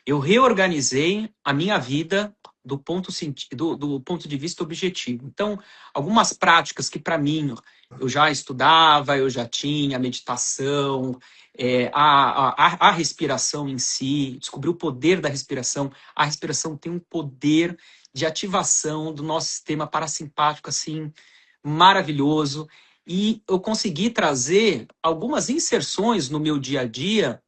Eu reorganizei a minha vida do ponto de vista objetivo. Então, algumas práticas que, para mim, eu já estudava, eu já tinha, a meditação, a respiração em si, descobri o poder da respiração. A respiração tem um poder de ativação do nosso sistema parasimpático, assim, maravilhoso. E eu consegui trazer algumas inserções no meu dia a dia,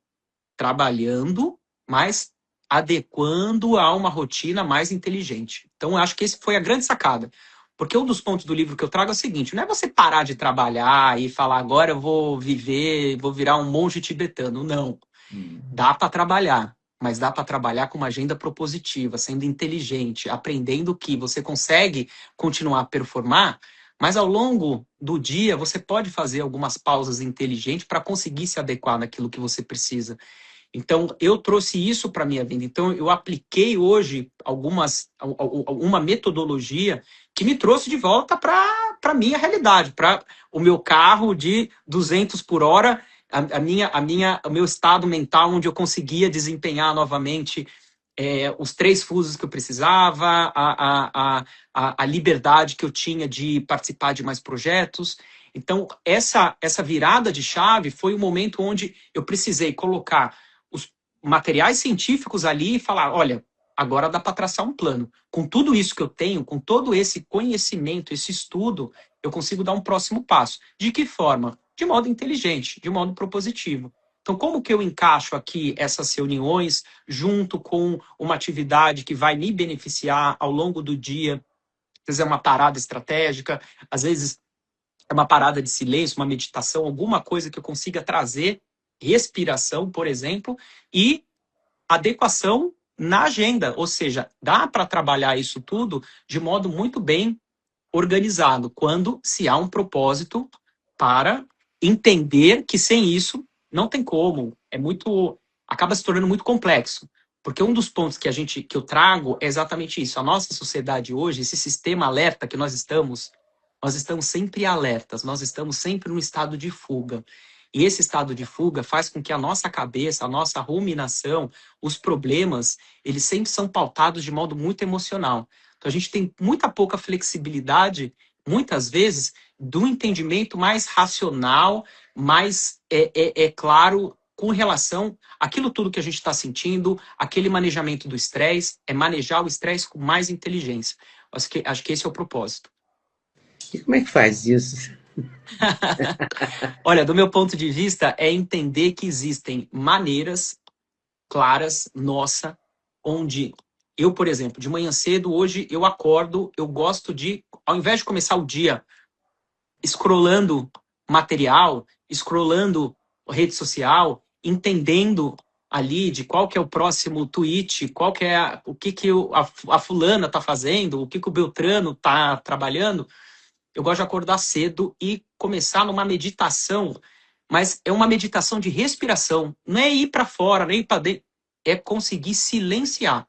trabalhando, mas adequando a uma rotina mais inteligente. Então, eu acho que esse foi a grande sacada. Porque um dos pontos do livro que eu trago é o seguinte: não é você parar de trabalhar e falar, agora eu vou viver, vou virar um monge tibetano. Não. Dá para trabalhar, mas dá para trabalhar com uma agenda propositiva, sendo inteligente, aprendendo que você consegue continuar a performar, mas ao longo do dia você pode fazer algumas pausas inteligentes para conseguir se adequar naquilo que você precisa. Então, eu trouxe isso para a minha vida. Então, eu apliquei hoje uma metodologia que me trouxe de volta para a minha realidade, para o meu carro de 200 por hora, o meu estado mental, onde eu conseguia desempenhar novamente os 3 fusos que eu precisava, a liberdade que eu tinha de participar de mais projetos. Então, essa virada de chave foi o momento onde eu precisei colocar os materiais científicos ali e falar, olha, agora dá para traçar um plano. Com tudo isso que eu tenho, com todo esse conhecimento, esse estudo, eu consigo dar um próximo passo. De que forma? De modo inteligente, de modo propositivo. Então, como que eu encaixo aqui essas reuniões junto com uma atividade que vai me beneficiar ao longo do dia? Às vezes é uma parada estratégica, às vezes é uma parada de silêncio, uma meditação, alguma coisa que eu consiga trazer, respiração, por exemplo, e adequação na agenda. Ou seja, dá para trabalhar isso tudo de modo muito bem organizado, quando se há um propósito para entender que sem isso não tem como. Acaba se tornando muito complexo. Porque um dos pontos que eu trago é exatamente isso. A nossa sociedade hoje, esse sistema alerta que nós estamos sempre alertas, nós estamos sempre num estado de fuga. E esse estado de fuga faz com que a nossa cabeça, a nossa ruminação, os problemas, eles sempre são pautados de modo muito emocional. Então a gente tem muita pouca flexibilidade, muitas vezes, do entendimento mais racional, mais claro, com relação àquilo tudo que a gente está sentindo, aquele manejamento do estresse, é manejar o estresse com mais inteligência. Acho que esse é o propósito. E como é que faz isso? Olha, do meu ponto de vista, é entender que existem maneiras claras, nossa, onde eu, por exemplo, de manhã cedo, hoje eu acordo, eu gosto de, ao invés de começar o dia scrollando material, scrollando rede social, entendendo ali de qual que é o próximo tweet, qual que é o que a fulana está fazendo, o que o Beltrano está trabalhando. Eu gosto de acordar cedo e começar numa meditação, mas é uma meditação de respiração. Não é ir para fora, nem ir para dentro. É conseguir silenciar.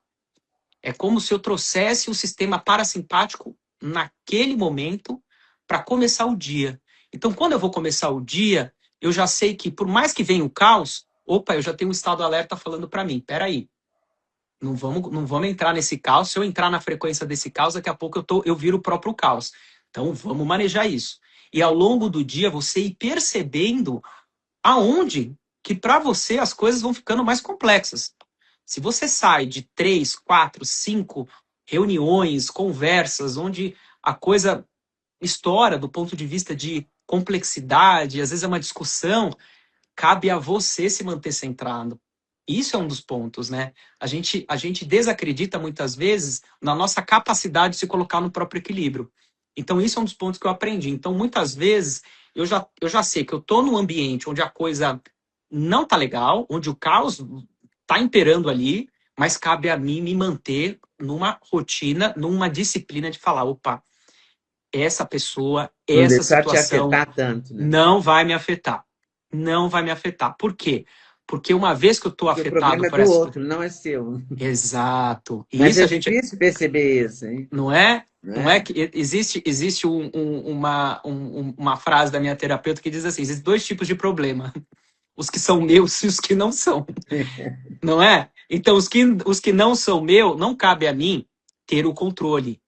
É como se eu trouxesse o sistema parasimpático naquele momento para começar o dia. Então, quando eu vou começar o dia, eu já sei que, por mais que venha o caos, opa, eu já tenho um estado alerta falando para mim, peraí, não vamos entrar nesse caos. Se eu entrar na frequência desse caos, daqui a pouco eu viro o próprio caos. Então, vamos manejar isso. E ao longo do dia, você ir percebendo aonde que para você as coisas vão ficando mais complexas. Se você sai de 3, 4, 5 reuniões, conversas, onde a coisa estoura do ponto de vista de complexidade, às vezes é uma discussão, cabe a você se manter centrado. Isso é um dos pontos, né? A gente desacredita muitas vezes na nossa capacidade de se colocar no próprio equilíbrio. Então, isso é um dos pontos que eu aprendi. Então, muitas vezes, eu já sei que eu estou num ambiente onde a coisa não tá legal, onde o caos tá imperando ali, mas cabe a mim me manter numa rotina, numa disciplina de falar, opa, essa pessoa, Não essa deixar te situação afetar tanto, né? não vai me afetar. Não vai me afetar. Por quê? Porque uma vez que eu estou Porque o afetado problema é por do essa... outro, não é seu. Exato. E Mas isso é a gente... difícil perceber isso, hein? Não é? Não Não é é? que existe uma frase da minha terapeuta que diz assim, existem 2 tipos de problema. Os que são meus e os que não são. Não é? Então, os que não são meu, não cabe a mim ter o controle.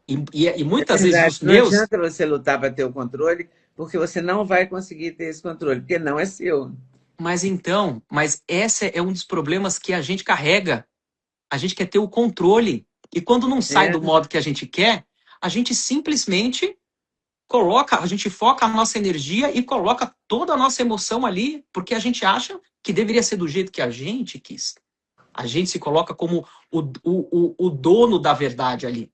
E muitas vezes Verdade, os não meus, adianta você lutar para ter o controle, porque você não vai conseguir ter esse controle, porque não é seu. mas esse é um dos problemas que a gente carrega. A gente quer ter o controle. E quando não sai É, do modo que a gente quer, a gente simplesmente a gente foca a nossa energia e coloca toda a nossa emoção ali, porque a gente acha que deveria ser do jeito que a gente quis. A gente se coloca como o dono da verdade ali.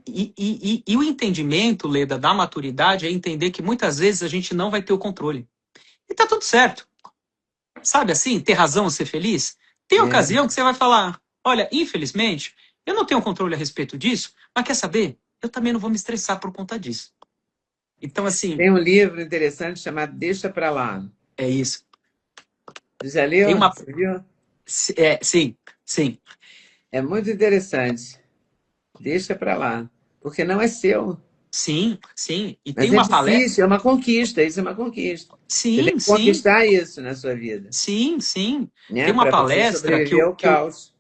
E o entendimento, Leda, da maturidade é entender que muitas vezes a gente não vai ter o controle. E tá tudo certo. Sabe assim, ter razão, ser feliz? Tem é. ocasião que você vai falar, olha, infelizmente, eu não tenho controle a respeito disso, mas quer saber? Eu também não vou me estressar por conta disso. Então, assim, Tem um livro interessante chamado Deixa Pra Lá. é isso. Você já Tem leu? uma. Você viu? Sim, sim. É muito interessante. Deixa pra lá. Porque não é seu. Sim, sim. E tem Mas é uma palestra. difícil, é uma conquista, isso é uma conquista. Você tem Sim, que sim, conquistar isso na sua vida, sim, sim. Tem né? uma Para você palestra sobreviver ao que eu. caos.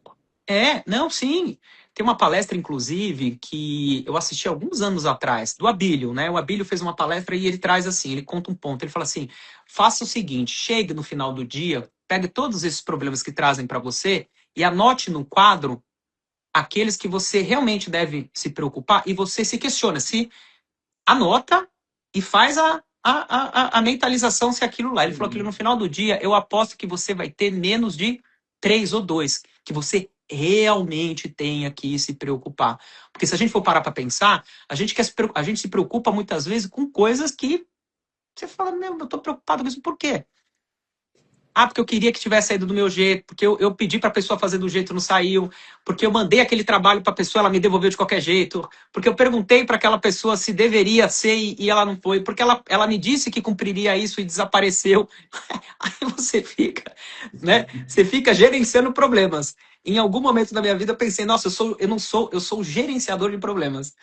Não, sim. Tem uma palestra, inclusive, que eu assisti alguns anos atrás, do Abílio, né? O Abílio fez uma palestra e ele traz assim, ele conta um ponto. Ele fala assim: faça o seguinte, chegue no final do dia, pegue todos esses problemas que trazem para você e anote no quadro aqueles que você realmente deve se preocupar e você se questiona, se anota e faz a mentalização se aquilo lá. Ele falou que no final do dia, eu aposto que você vai ter menos de 3 ou 2, que você realmente tenha que se preocupar. Porque se a gente for parar para pensar, a gente se preocupa muitas vezes com coisas que você fala, meu, eu tô preocupado com isso, por quê? Ah, porque eu queria que tivesse saído do meu jeito, porque eu pedi para a pessoa fazer do jeito e não saiu, porque eu mandei aquele trabalho para a pessoa, ela me devolveu de qualquer jeito, porque eu perguntei para aquela pessoa se deveria ser e ela não foi, porque ela me disse que cumpriria isso e desapareceu. Aí você fica, né? Você fica gerenciando problemas. Em algum momento da minha vida eu pensei, nossa, eu sou o gerenciador de problemas.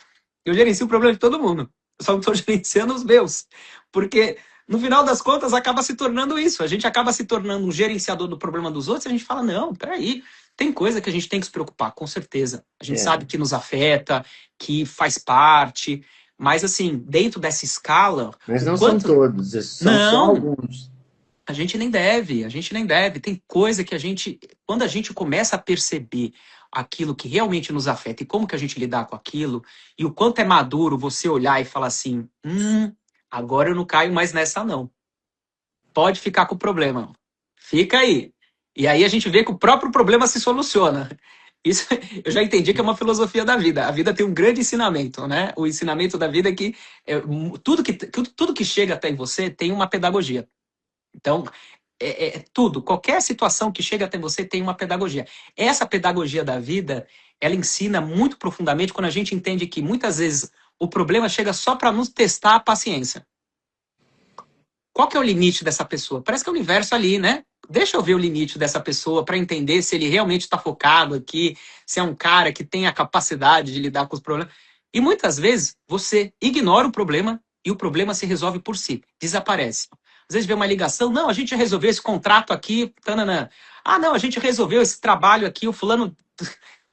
Eu gerencio o problema de todo mundo. Eu só não estou gerenciando os meus. Porque no final das contas, acaba se tornando isso. A gente acaba se tornando um gerenciador do problema dos outros e a gente fala, não, peraí, tem coisa que a gente tem que se preocupar, com certeza. A gente É. sabe que nos afeta, que faz parte, mas assim, dentro dessa escala, Mas o não são quanto... todos, são só Não, alguns. a gente nem deve, a gente nem deve. Tem coisa que a gente, quando a gente começa a perceber aquilo que realmente nos afeta e como que a gente lidar com aquilo, e o quanto é maduro você olhar e falar assim, agora eu não caio mais nessa não. Pode ficar com o problema. Fica aí. E aí a gente vê que o próprio problema se soluciona. Isso eu já entendi que é uma filosofia da vida. A vida tem um grande ensinamento, né? O ensinamento da vida é que tudo que chega até você tem uma pedagogia. Então, tudo, qualquer situação que chega até você tem uma pedagogia. Essa pedagogia da vida, ela ensina muito profundamente quando a gente entende que muitas vezes o problema chega só para nos testar a paciência. Qual que é o limite dessa pessoa? Parece que é o universo ali, né? Deixa eu ver o limite dessa pessoa para entender se ele realmente está focado aqui, se é um cara que tem a capacidade de lidar com os problemas. E muitas vezes você ignora o problema e o problema se resolve por si, desaparece. Às vezes vê uma ligação, não, a gente já resolveu esse contrato aqui, tananã. Ah, não, a gente resolveu esse trabalho aqui, o fulano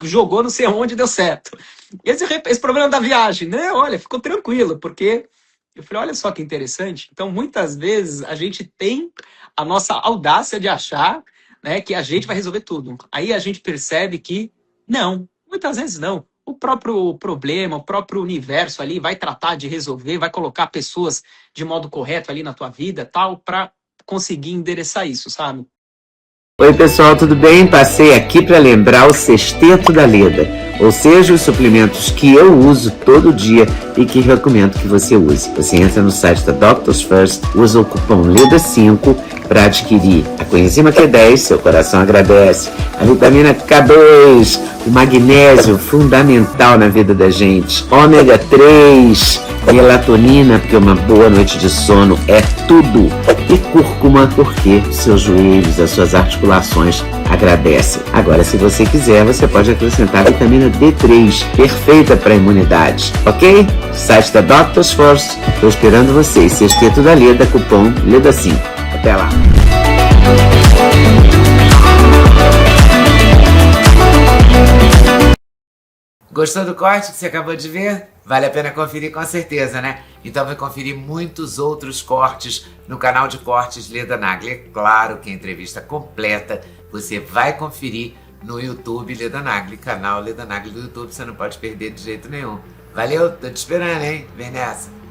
jogou não sei onde, deu certo. Esse problema da viagem, né? Olha, ficou tranquilo, porque eu falei, olha só que interessante. Então, muitas vezes, a gente tem a nossa audácia de achar, né, que a gente vai resolver tudo. Aí a gente percebe que não, muitas vezes não. O próprio problema, o próprio universo ali vai tratar de resolver, vai colocar pessoas de modo correto ali na tua vida, tal, para conseguir endereçar isso, sabe? Oi pessoal, tudo bem? Passei aqui para lembrar o Sexteto da Leda, ou seja, os suplementos que eu uso todo dia e que recomendo que você use. Você entra no site da Doctors First, usa o cupom LEDA5 para adquirir a coenzima Q10, seu coração agradece, a vitamina K2, o magnésio fundamental na vida da gente, ômega 3, melatonina, porque uma boa noite de sono é tudo, e cúrcuma, porque seus joelhos, as suas articulações agradecem. Agora, se você quiser, você pode acrescentar a vitamina D3, perfeita para a imunidade, ok? Site da Doctors First, estou esperando vocês. Sexteto da Leda, cupom LEDA5. Até lá! Gostou do corte que você acabou de ver? Vale a pena conferir com certeza, né? Então vai conferir muitos outros cortes no canal de cortes Leda Nagli. É claro que a entrevista completa você vai conferir no YouTube Leda Nagli, canal Leda Nagli do YouTube, você não pode perder de jeito nenhum. Valeu, tô te esperando, hein? Vem nessa!